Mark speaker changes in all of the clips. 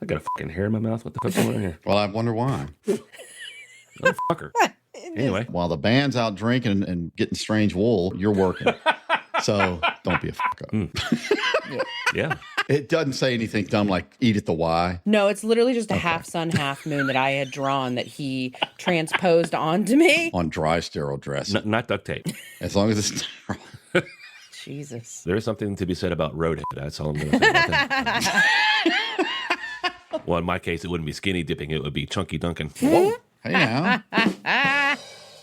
Speaker 1: I got a fucking hair in my mouth. What the fuck's going on here?
Speaker 2: Well, I wonder why.
Speaker 1: Motherfucker. Anyway.
Speaker 2: While the band's out drinking and getting strange wool, you're working. So don't be a fuck up.
Speaker 1: Yeah.
Speaker 2: It doesn't say anything dumb like eat at the Y.
Speaker 3: No, it's literally just a half sun, half moon that I had drawn that he transposed onto me.
Speaker 2: On dry sterile dressing.
Speaker 1: Not duct tape.
Speaker 2: As long as it's sterile.
Speaker 3: Jesus.
Speaker 1: There's something to be said about roadhead. That's all I'm going to say about that. Well, in my case, it wouldn't be skinny dipping. It would be chunky dunking.
Speaker 2: Whoa. Hey now.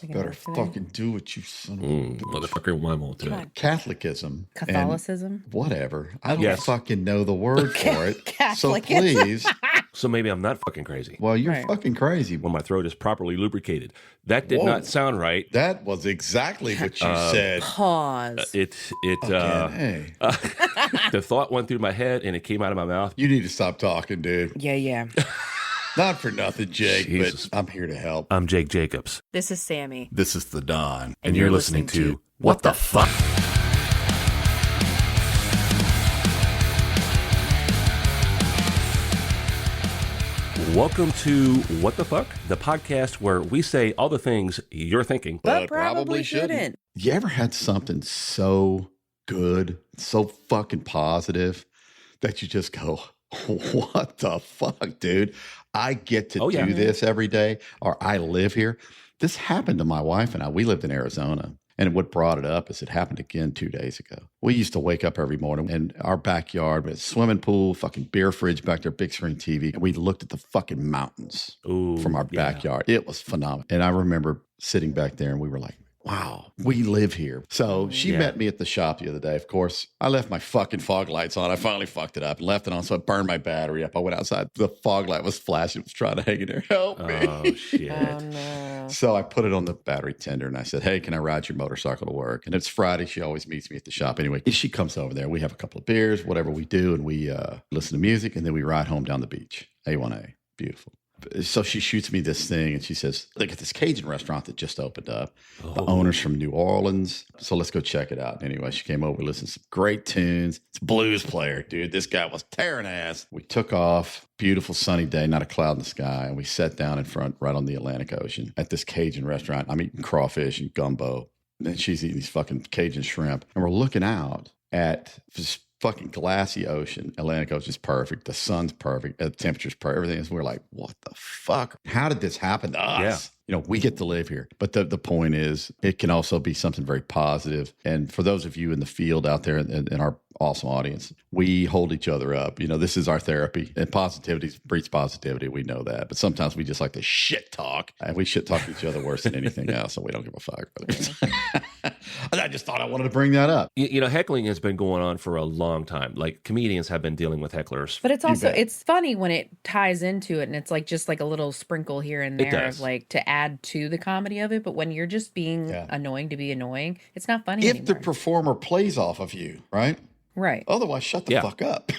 Speaker 2: Better fucking do what you son of a bitch.
Speaker 1: Motherfucker, my mom today.
Speaker 2: Catholicism.
Speaker 3: Catholicism?
Speaker 2: Whatever. I don't fucking know the word for it. So please.
Speaker 1: So maybe I'm not fucking crazy.
Speaker 2: Well, you're fucking crazy.
Speaker 1: When my throat is properly lubricated. That did not sound right.
Speaker 2: That was exactly what you said.
Speaker 3: Pause.
Speaker 2: Hey.
Speaker 1: The thought went through my head and it came out of my mouth.
Speaker 2: You need to stop talking, dude.
Speaker 3: Yeah.
Speaker 2: Not for nothing, Jake,
Speaker 1: Jesus.
Speaker 2: but I'm here to help.
Speaker 1: I'm Jake Jacobs.
Speaker 3: This is Sammie.
Speaker 2: This is the Don.
Speaker 1: And you're listening to What the Fuck? Welcome to What the Fuck, the podcast where we say all the things you're thinking.
Speaker 3: But probably shouldn't.
Speaker 2: You ever had something so good, so fucking positive that you just go, what the fuck, dude? I get to do this every day, or I live here. This happened to my wife and I. We lived in Arizona. And what brought it up is it happened again 2 days ago. We used to wake up every morning in our backyard with a swimming pool, fucking beer fridge back there, big screen TV. And we looked at the fucking mountains from our backyard. It was phenomenal. And I remember sitting back there and we were like, wow, we live here. So she met me at the shop the other day. Of course, I left my fucking fog lights on. I finally fucked it up and left it on. So I burned my battery up. I went outside. The fog light was flashing. It was trying to hang in there. Help me.
Speaker 1: Oh, shit.
Speaker 3: Oh, no.
Speaker 2: So I put it on the battery tender and I said, hey, can I ride your motorcycle to work? And it's Friday. She always meets me at the shop anyway. She comes over there. We have a couple of beers, whatever we do. And we listen to music and then we ride home down the beach. A1A. Beautiful. So she shoots me this thing and she says, look at this Cajun restaurant that just opened up. The owner's from New Orleans. So let's go check it out. Anyway, she came over, listened to some great tunes. It's a blues player, dude. This guy was tearing ass. We took off. Beautiful sunny day, not a cloud in the sky. And we sat down in front right on the Atlantic Ocean at this Cajun restaurant. I'm eating crawfish and gumbo. And she's eating these fucking Cajun shrimp. And we're looking out at this fucking glassy ocean. Atlantic Ocean is perfect. The sun's perfect. The temperature's perfect. Everything is. We're like, what the fuck? How did this happen to us?
Speaker 1: Yeah.
Speaker 2: You know, we get to live here. But the point is, it can also be something very positive. And for those of you in the field out there in our awesome audience, we hold each other up. You know, this is our therapy. And positivity breeds positivity. We know that. But sometimes we just like to shit talk. And we shit talk each other worse than anything else. And we don't give a fuck. And I just thought I wanted to bring that up.
Speaker 1: You know, heckling has been going on for a long time. Like, comedians have been dealing with hecklers.
Speaker 3: But it's also, it's funny when it ties into it and it's like just like a little sprinkle here and there of like to add to the comedy of it. But when you're just being annoying to be annoying, it's not funny
Speaker 2: if
Speaker 3: anymore.
Speaker 2: the performer plays off of you, right?
Speaker 3: Right.
Speaker 2: Otherwise, shut the fuck up.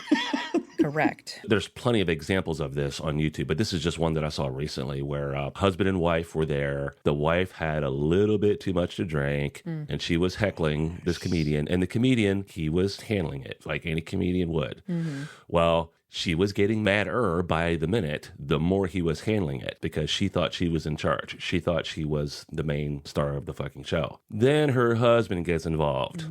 Speaker 3: Correct.
Speaker 1: There's plenty of examples of this on YouTube, but this is just one that I saw recently where husband and wife were there. The wife had a little bit too much to drink, and she was heckling this comedian. And the comedian, he was handling it like any comedian would. Mm-hmm. Well, she was getting madder by the minute the more he was handling it because she thought she was in charge. She thought she was the main star of the fucking show. Then her husband gets involved.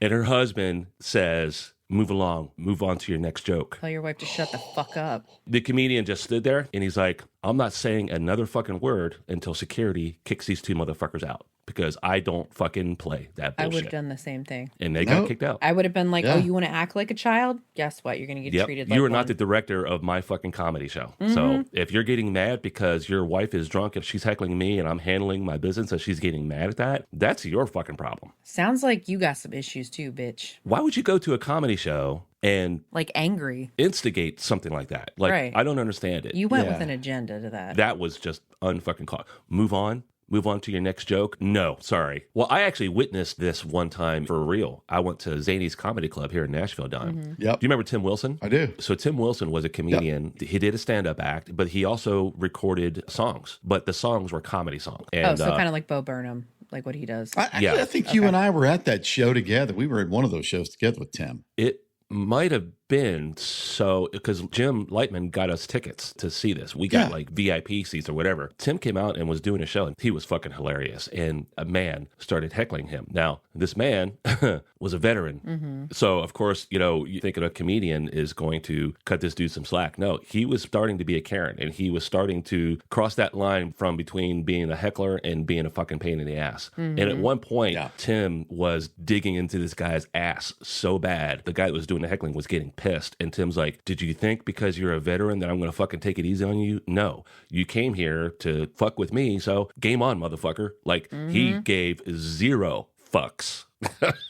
Speaker 1: And her husband says, move along, move on to your next joke.
Speaker 3: Tell your wife to shut the fuck up.
Speaker 1: The comedian just stood there and he's like, I'm not saying another fucking word until security kicks these two motherfuckers out because I don't fucking play that bullshit.
Speaker 3: I would have done the same thing.
Speaker 1: And they got kicked out.
Speaker 3: I would have been like, oh, you want to act like a child? Guess what? You're going to get treated like
Speaker 1: you are
Speaker 3: one.
Speaker 1: not the director of my fucking comedy show. So if you're getting mad because your wife is drunk, if she's heckling me and I'm handling my business and she's getting mad at that, that's your fucking problem.
Speaker 3: Sounds like you got some issues too, bitch.
Speaker 1: Why would you go to a comedy show and
Speaker 3: like angry
Speaker 1: instigate something like that? Like,
Speaker 3: right.
Speaker 1: I don't understand it.
Speaker 3: You went with an agenda to that.
Speaker 1: That was just unfucking caught. Move on to your next joke. No, sorry. Well, I actually witnessed this one time for real. I went to Zany's Comedy Club here in Nashville, Don.
Speaker 2: Yep.
Speaker 1: Do you remember Tim Wilson?
Speaker 2: I do.
Speaker 1: So Tim Wilson was a comedian. Yep. He did a stand-up act, but he also recorded songs. But the songs were comedy songs. And,
Speaker 3: so kind of like Bo Burnham, like what he does.
Speaker 2: I think you and I were at that show together. We were at one of those shows together with Tim.
Speaker 1: It might have been so, because Jim Lightman got us tickets to see this. We got like VIP seats or whatever. Tim came out and was doing a show, and he was fucking hilarious. And a man started heckling him. Now, this man was a veteran. So, of course, you think a comedian is going to cut this dude some slack. No, he was starting to be a Karen, and he was starting to cross that line from between being a heckler and being a fucking pain in the ass. And at one point, Tim was digging into this guy's ass so bad. The guy that was doing the heckling was getting pissed. And Tim's like, did you think because you're a veteran that I'm going to fucking take it easy on you? No, you came here to fuck with me. So game on, motherfucker. Like he gave zero fucks.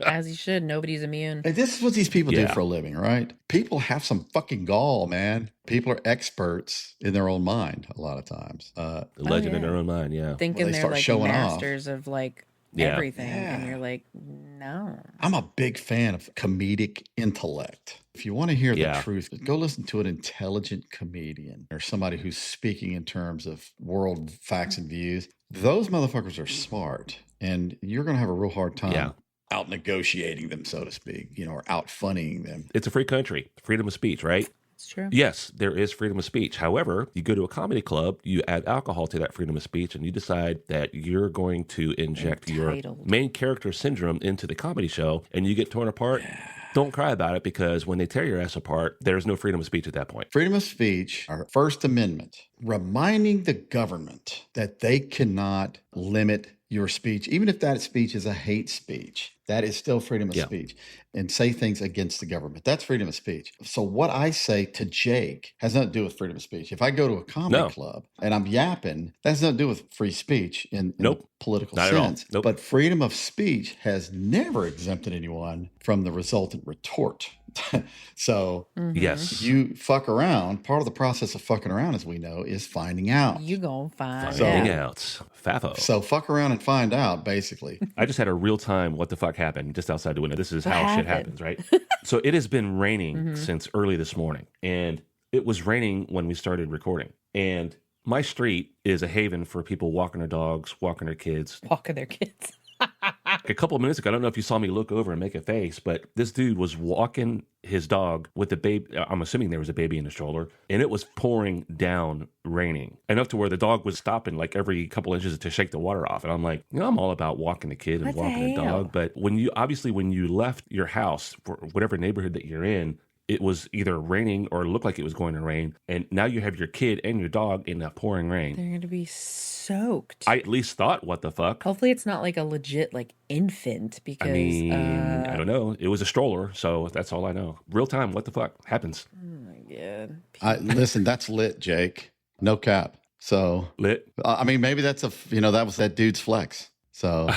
Speaker 3: As he should. Nobody's immune.
Speaker 2: And this is what these people do for a living, right? People have some fucking gall, man. People are experts in their own mind a lot of times.
Speaker 1: The legend in their own mind,
Speaker 3: Thinking they're like masters of like everything. And you're like, no.
Speaker 2: I'm a big fan of comedic intellect. If you want to hear the truth, go listen to an intelligent comedian or somebody who's speaking in terms of world facts and views. Those motherfuckers are smart, and you're going to have a real hard time out negotiating them, so to speak, or out funnying them.
Speaker 1: It's a free country, freedom of speech, right?
Speaker 3: It's true.
Speaker 1: Yes, there is freedom of speech. However, you go to a comedy club, you add alcohol to that freedom of speech, and you decide that you're going to inject your main character syndrome into the comedy show, and you get torn apart. Don't cry about it, because when they tear your ass apart, there's no freedom of speech at that point.
Speaker 2: Freedom of speech, our First Amendment, reminding the government that they cannot limit your speech, even if that speech is a hate speech. That is still freedom of speech, and say things against the government. That's freedom of speech. So what I say to Jake has nothing to do with freedom of speech. If I go to a comedy club and I'm yapping, that has nothing to do with free speech in a political sense. But freedom of speech has never exempted anyone from the resultant retort. So
Speaker 1: yes,
Speaker 2: you fuck around. Part of the process of fucking around, as we know, is finding out.
Speaker 3: You gonna find
Speaker 1: out. Fafo.
Speaker 2: So fuck around and find out, basically.
Speaker 1: I just had a real time what the fuck happened just outside the window. This is how shit happens, right? So it has been raining since early this morning, and it was raining when we started recording. And my street is a haven for people walking their dogs, walking their kids. A couple of minutes ago, I don't know if you saw me look over and make a face, but this dude was walking his dog with the baby. I'm assuming there was a baby in the stroller, and it was pouring down, raining, enough to where the dog was stopping like every couple inches to shake the water off. And I'm like, I'm all about walking the kid and walking the dog. But when you left your house for whatever neighborhood that you're in, it was either raining or looked like it was going to rain. And now you have your kid and your dog in that pouring rain.
Speaker 3: They're going to be soaked.
Speaker 1: I at least thought, what the fuck?
Speaker 3: Hopefully it's not like a legit infant, because
Speaker 1: I don't know. It was a stroller, so that's all I know. Real time, what the fuck happens?
Speaker 3: Oh my God.
Speaker 2: Listen, that's lit, Jake. No cap. So
Speaker 1: lit.
Speaker 2: Maybe that's that was that dude's flex. So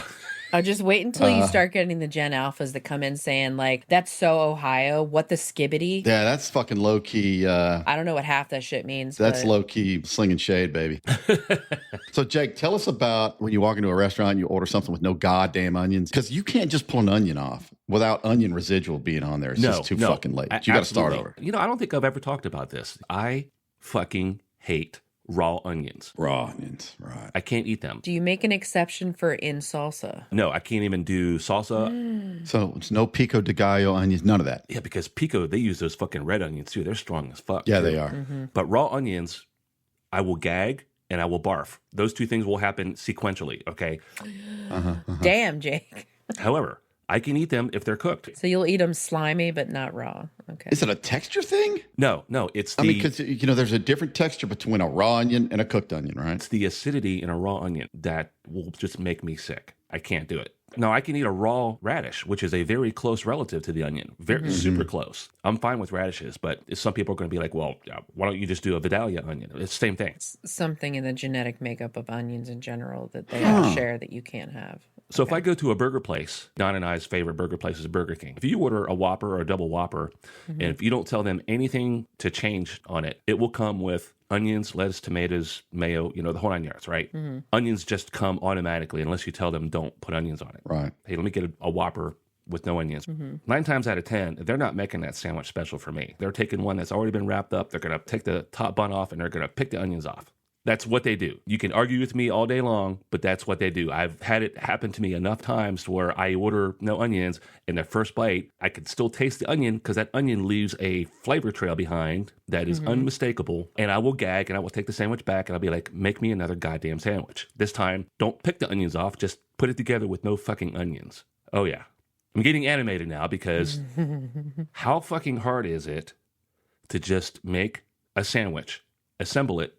Speaker 3: I'll just wait until you start getting the Gen Alphas that come in saying that's so Ohio. What the skibbity?
Speaker 2: Yeah, that's fucking low key.
Speaker 3: I don't know what half that shit means.
Speaker 2: That's low key slinging shade, baby. So Jake, tell us about when you walk into a restaurant and you order something with no goddamn onions, because you can't just pull an onion off without onion residual being on there. It's just too fucking late. You got to start over.
Speaker 1: I don't think I've ever talked about this. I fucking hate raw onions.
Speaker 2: Raw onions, right.
Speaker 1: I can't eat them.
Speaker 3: Do you make an exception for in salsa?
Speaker 1: No, I can't even do salsa.
Speaker 2: So it's no pico de gallo onions, none of that.
Speaker 1: Yeah, because pico, they use those fucking red onions too. They're strong as fuck.
Speaker 2: Yeah, they are.
Speaker 1: But raw onions, I will gag and I will barf. Those two things will happen sequentially, okay?
Speaker 3: Damn, Jake.
Speaker 1: However, I can eat them if they're cooked.
Speaker 3: So you'll eat them slimy, but not raw. Okay.
Speaker 2: Is it a texture thing?
Speaker 1: No, it's
Speaker 2: because there's a different texture between a raw onion and a cooked onion, right?
Speaker 1: It's the acidity in a raw onion that will just make me sick. I can't do it. No, I can eat a raw radish, which is a very close relative to the onion. Very super close. I'm fine with radishes, but some people are going to be like, well, why don't you just do a Vidalia onion? It's the same thing.
Speaker 3: It's something in the genetic makeup of onions in general that they all share that you can't have.
Speaker 1: So if I go to a burger place, Don and I's favorite burger place is Burger King. If you order a Whopper or a double Whopper, and if you don't tell them anything to change on it, it will come with onions, lettuce, tomatoes, mayo, the whole 9 yards, right? Onions just come automatically unless you tell them don't put onions on it.
Speaker 2: Right.
Speaker 1: Hey, let me get a Whopper with no onions. 9 times out of 10, they're not making that sandwich special for me. They're taking one that's already been wrapped up. They're going to take the top bun off and they're going to pick the onions off. That's what they do. You can argue with me all day long, but that's what they do. I've had it happen to me enough times where I order no onions, and the first bite, I can still taste the onion because that onion leaves a flavor trail behind that is unmistakable. And I will gag and I will take the sandwich back and I'll be like, make me another goddamn sandwich. This time, don't pick the onions off. Just put it together with no fucking onions. Oh, yeah. I'm getting animated now because how fucking hard is it to just make a sandwich, assemble it,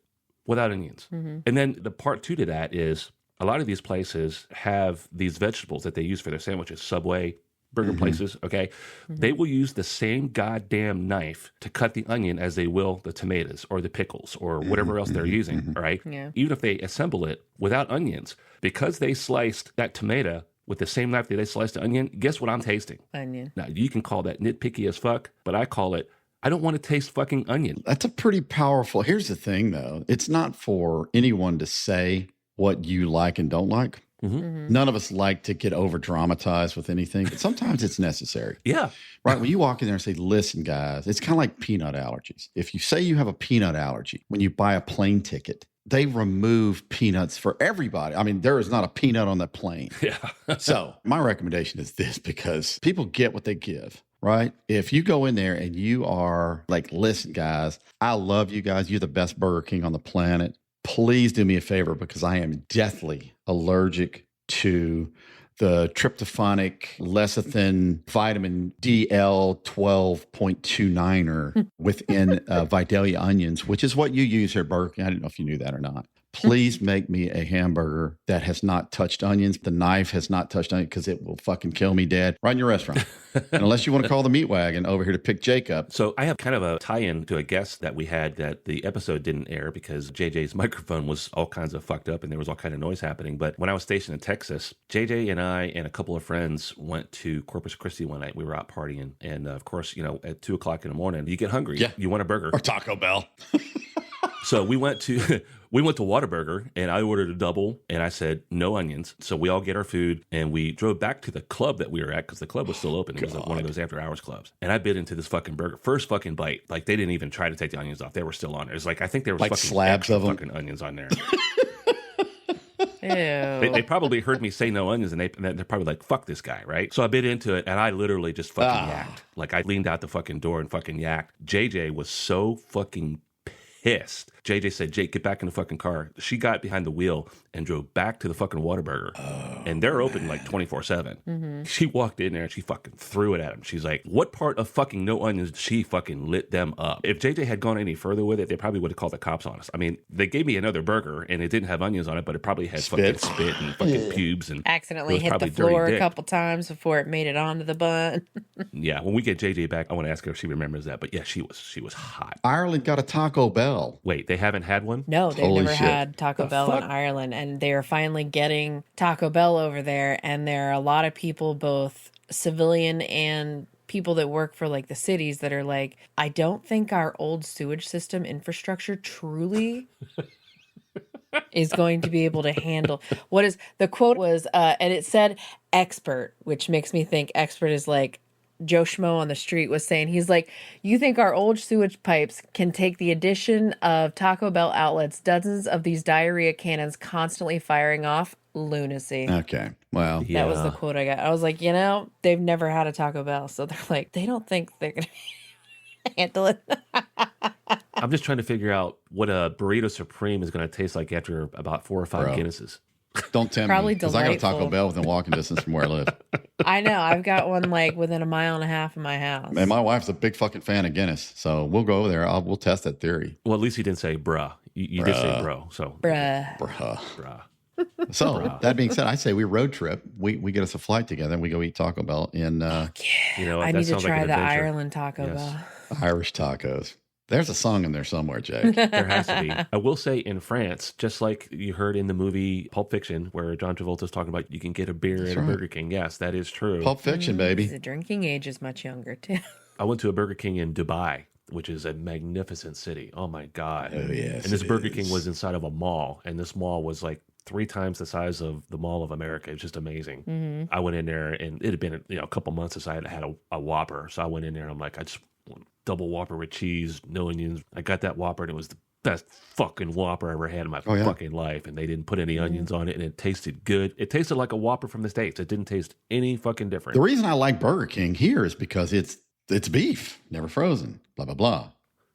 Speaker 1: without onions. And then the part 2 to that is a lot of these places have these vegetables that they use for their sandwiches. Subway, burger places, okay? They will use the same goddamn knife to cut the onion as they will the tomatoes or the pickles or whatever else they're using, right?
Speaker 3: Yeah.
Speaker 1: Even if they assemble it without onions, because they sliced that tomato with the same knife that they sliced the onion, guess what I'm tasting?
Speaker 3: Onion.
Speaker 1: Now, you can call that nitpicky as fuck, but I call it, I don't want to taste fucking onion.
Speaker 2: That's a pretty powerful. Here's the thing, though. It's not for anyone to say what you like and don't like. None of us like to get over dramatized with anything, but sometimes it's necessary.
Speaker 1: Yeah.
Speaker 2: Right. When you walk in there and say, listen, guys, it's kind of like peanut allergies. If you say you have a peanut allergy, when you buy a plane ticket, they remove peanuts for everybody. I mean, there is not a peanut on the plane.
Speaker 1: Yeah.
Speaker 2: So my recommendation is this, because people get what they give. Right? If you go in there and you are like, listen, guys, I love you guys. You're the best Burger King on the planet. Please do me a favor because I am deathly allergic to the tryptophanic lecithin vitamin DL 12.29er within Vidalia onions, which is what you use here at Burger King. I didn't know if you knew that or not. Please make me a hamburger that has not touched onions. The knife has not touched onions because it will fucking kill me dead right in your restaurant. And unless you want to call the meat wagon over here to pick Jake up.
Speaker 1: So I have kind of a tie-in to a guest that we had that the episode didn't air because JJ's microphone was all kinds of fucked up and there was all kind of noise happening. But when I was stationed in Texas, JJ and I and a couple of friends went to Corpus Christi one night. We were out partying. And of course, you know, at 2 o'clock in the morning, you get hungry.
Speaker 2: Yeah.
Speaker 1: You want a burger.
Speaker 2: Or Taco Bell.
Speaker 1: So we went to Whataburger and I ordered a double and I said no onions. So we all get our food and we drove back to the club that we were at because the club was still open. It was like one of those after hours clubs. And I bit into this fucking burger. First fucking bite. Like they didn't even try to take the onions off. They were still on there. It's like I think there was
Speaker 2: like
Speaker 1: fucking
Speaker 2: slabs of them.
Speaker 1: fucking onions on there.
Speaker 3: Ew.
Speaker 1: They probably heard me say no onions and they're probably like, fuck this guy, right? So I bit into it and I literally just fucking yacked. Like I leaned out the fucking door and fucking yacked. JJ was so fucking pissed. JJ said, Jake, get back in the fucking car. She got behind the wheel and drove back to the fucking Whataburger. And they're open like 24/7. She walked in there and she fucking threw it at him. She's like, what part of fucking no onions? She fucking lit them up. If JJ had gone any further with it, they probably would have called the cops on us. I mean, they gave me another burger and it didn't have onions on it, but it probably had fucking spit and fucking pubes. And
Speaker 3: accidentally hit the floor a couple times before it made it onto the bun.
Speaker 1: Yeah, when we get JJ back, I want to ask her if she remembers that. But yeah, she was hot.
Speaker 2: Ireland got a Taco Bell.
Speaker 1: Wait, they haven't had one?
Speaker 3: No, they've
Speaker 2: Holy
Speaker 3: never
Speaker 2: shit.
Speaker 3: had Taco Bell in Ireland, and they're finally getting Taco Bell over there. And there are a lot of people, both civilian and people that work for like the cities, that are like, I don't think our old sewage system infrastructure truly is going to be able to handle what is the quote was, and it said expert, which makes me think expert is like Joe Schmo on the street was saying. He's like, you think our old sewage pipes can take the addition of Taco Bell outlets, dozens of these diarrhea cannons constantly firing off? Lunacy.
Speaker 2: Okay. Well,
Speaker 3: That was the quote I got. I was like, you know, they've never had a Taco Bell, so they're like, they don't think they're going to handle it.
Speaker 1: I'm just trying to figure out what a burrito supreme is going to taste like after about 4 or 5 Guinnesses.
Speaker 2: don't tempt
Speaker 3: Probably
Speaker 2: me, because I got a Taco
Speaker 3: delightful.
Speaker 2: Bell within walking distance from where I live.
Speaker 3: I know. I've got one like within a mile and a half of my house.
Speaker 2: And my wife's a big fucking fan of Guinness, so we'll go over there. We'll test that theory.
Speaker 1: Well, at least you didn't say bruh. You did say bro. So
Speaker 3: Bruh.
Speaker 2: Bruh.
Speaker 1: bruh.
Speaker 2: So that being said, I say we road trip. We get us a flight together and we go eat Taco Bell in
Speaker 1: You know,
Speaker 3: I
Speaker 1: that
Speaker 3: need to
Speaker 1: sounds like
Speaker 3: try
Speaker 1: an
Speaker 3: the
Speaker 1: adventure.
Speaker 3: Ireland Taco
Speaker 1: Yes.
Speaker 3: Bell.
Speaker 2: Irish tacos. There's a song in there somewhere, Jake.
Speaker 1: There has to be. I will say in France, just like you heard in the movie Pulp Fiction, where John Travolta's talking about you can get a beer at a Burger King. Yes, that is true.
Speaker 2: Pulp Fiction, baby.
Speaker 3: The drinking age is much younger too.
Speaker 1: I went to a Burger King in Dubai, which is a magnificent city. Oh my God.
Speaker 2: Oh, yes.
Speaker 1: And this
Speaker 2: it
Speaker 1: Burger
Speaker 2: is.
Speaker 1: King was inside of a mall, and this mall was like 3 times the size of the Mall of America. It's just amazing. I went in there, and it had been a couple months since I had had a Whopper. So I went in there, and I'm like, I just want double Whopper with cheese, no onions. I got that Whopper, and it was the best fucking Whopper I ever had in my fucking life. And they didn't put any onions on it, and it tasted good. It tasted like a Whopper from the States. It didn't taste any fucking different.
Speaker 2: The reason I like Burger King here is because it's beef, never frozen, blah, blah, blah.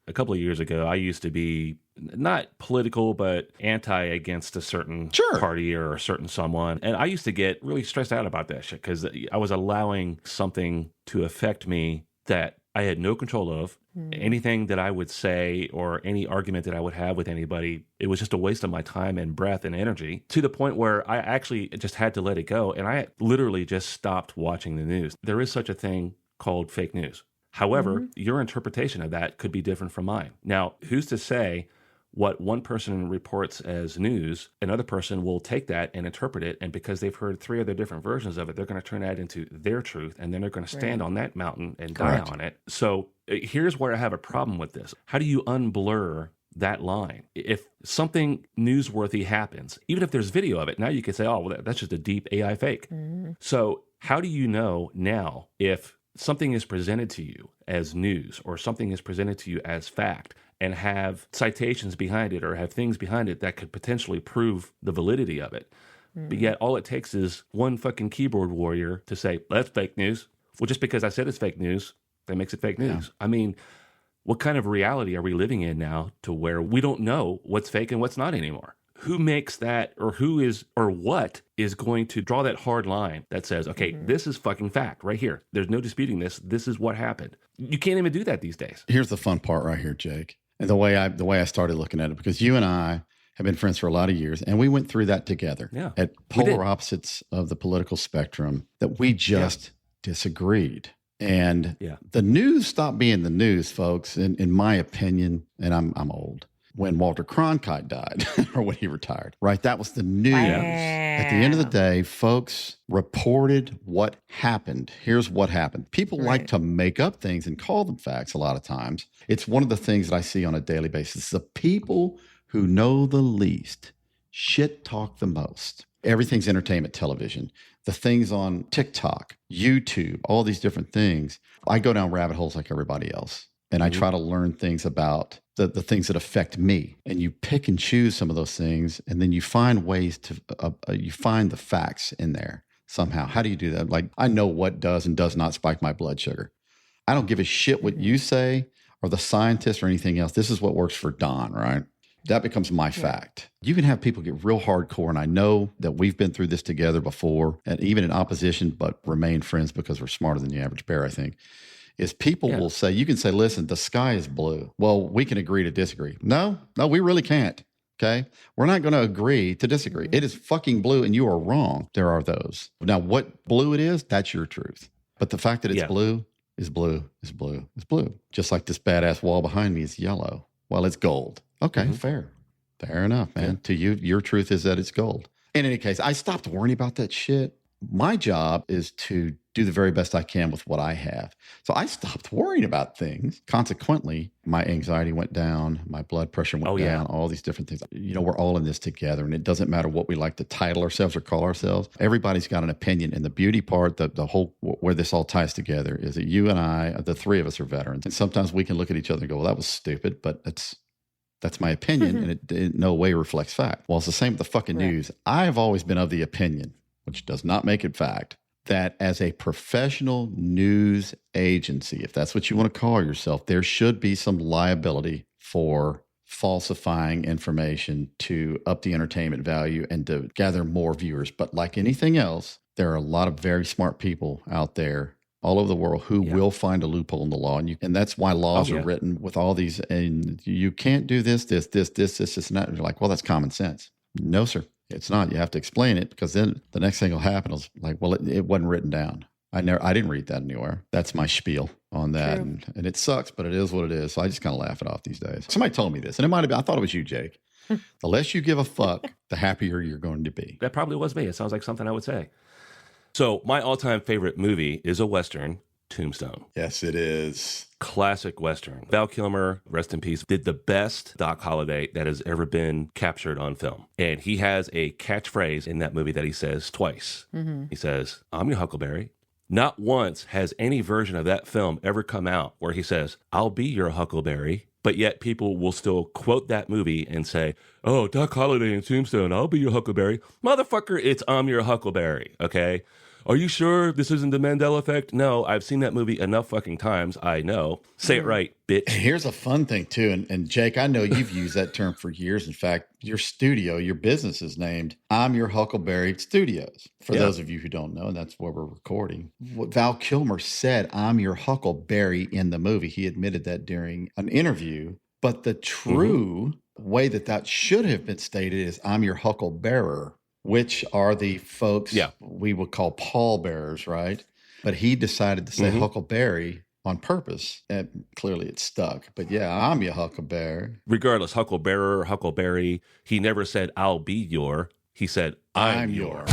Speaker 1: A couple of years ago, I used to be not political, but anti against a certain party or a certain someone. And I used to get really stressed out about that shit because I was allowing something to affect me that I had no control of. Anything that I would say or any argument that I would have with anybody, it was just a waste of my time and breath and energy, to the point where I actually just had to let it go. And I literally just stopped watching the news. There is such a thing called fake news. However, your interpretation of that could be different from mine. Now, who's to say what one person reports as news, another person will take that and interpret it, and because they've heard 3 other different versions of it, they're going to turn that into their truth, and then they're going to stand on that mountain and die on it. So here's where I have a problem with this. How do you unblur that line? If something newsworthy happens, even if there's video of it, now you can say, oh, well, that's just a deep AI fake. So how do you know now if something is presented to you as news or something is presented to you as fact and have citations behind it or have things behind it that could potentially prove the validity of it? But yet all it takes is one fucking keyboard warrior to say, that's fake news. Well, just because I said it's fake news, that makes it fake news. I mean, what kind of reality are we living in now to where we don't know what's fake and what's not anymore? Who makes that, or who is, or what is going to draw that hard line that says, okay, this is fucking fact right here. There's no disputing this. This is what happened. You can't even do that these days.
Speaker 2: Here's the fun part right here, Jake. And the way I started looking at it, because you and I have been friends for a lot of years, and we went through that together at polar opposites of the political spectrum, that we just disagreed. And the news stopped being the news, folks, in my opinion, and I'm old, when Walter Cronkite died or when he retired, right? That was the news. At the end of the day, folks reported what happened. Here's what happened. People like to make up things and call them facts a lot of times. It's one of the things that I see on a daily basis. The people who know the least shit talk the most. Everything's entertainment television. The things on TikTok, YouTube, all these different things. I go down rabbit holes like everybody else. And I try to learn things about the things that affect me. And you pick and choose some of those things. And then you find ways to, you find the facts in there somehow. How do you do that? Like, I know what does and does not spike my blood sugar. I don't give a shit what you say or the scientist or anything else. This is what works for Don, right? That becomes my fact. You can have people get real hardcore. And I know that we've been through this together before, and even in opposition, but remain friends because we're smarter than the average bear, I think. Is people will say, you can say, listen, the sky is blue. Well, we can agree to disagree. No, we really can't. Okay. We're not going to agree to disagree. It is fucking blue and you are wrong. There are those. Now, what blue it is, that's your truth. But the fact that it's blue is blue, is blue, is blue. Just like this badass wall behind me is yellow. Well, it's gold. Okay, fair. Fair enough, man. To you, your truth is that it's gold. In any case, I stopped worrying about that shit. My job is to do the very best I can with what I have. So I stopped worrying about things. Consequently, my anxiety went down, my blood pressure went down, all these different things. You know, we're all in this together, and it doesn't matter what we like to title ourselves or call ourselves. Everybody's got an opinion. And the beauty part, the whole, where this all ties together is that you and I, the three of us are veterans. And sometimes we can look at each other and go, well, that was stupid, but that's my opinion, and it in no way reflects fact. Well, it's the same with the fucking news. I've always been of the opinion, which does not make it fact, that as a professional news agency, if that's what you want to call yourself, there should be some liability for falsifying information to up the entertainment value and to gather more viewers. But like anything else, there are a lot of very smart people out there all over the world who will find a loophole in the law. And that's why laws are written with all these, and you can't do this, and that. And you're like, well, that's common sense. No, sir. It's not. You have to explain it, because then the next thing will happen is like, well, it wasn't written down. I didn't read that anywhere. That's my spiel on that. And it sucks, but it is what it is. So I just kind of laugh it off these days. Somebody told me this, and it might have been, I thought it was you, Jake. The less you give a fuck, the happier you're going to be.
Speaker 1: That probably was me. It sounds like something I would say. So my all-time favorite movie is a Western, Tombstone.
Speaker 2: Yes, it is.
Speaker 1: Classic Western. Val Kilmer, rest in peace, did the best Doc Holliday that has ever been captured on film. And he has a catchphrase in that movie that he says twice. He says, I'm your Huckleberry. Not once has any version of that film ever come out where he says, I'll be your Huckleberry. but yet people will still quote that movie and say, oh, Doc Holliday and Tombstone, I'll be your Huckleberry. Motherfucker, it's I'm your Huckleberry, okay? Are you sure this isn't the Mandela effect? No, I've seen that movie enough fucking times. I know. Say it right, bitch.
Speaker 2: Here's a fun thing, too. And Jake, I know you've used that term for years. In fact, your studio, your business is named I'm Your Huckleberry Studios. For those of you who don't know, and that's where we're recording. What Val Kilmer said, I'm your Huckleberry in the movie. He admitted that during an interview. But the true way that should have been stated is I'm your Hucklebearer, which are the folks we would call pallbearers, right? But he decided to say Huckleberry on purpose, and clearly it stuck. But yeah, I'm your Huckleberry.
Speaker 1: Regardless, Hucklebearer, Huckleberry, he never said, I'll be your. He said, I'm your.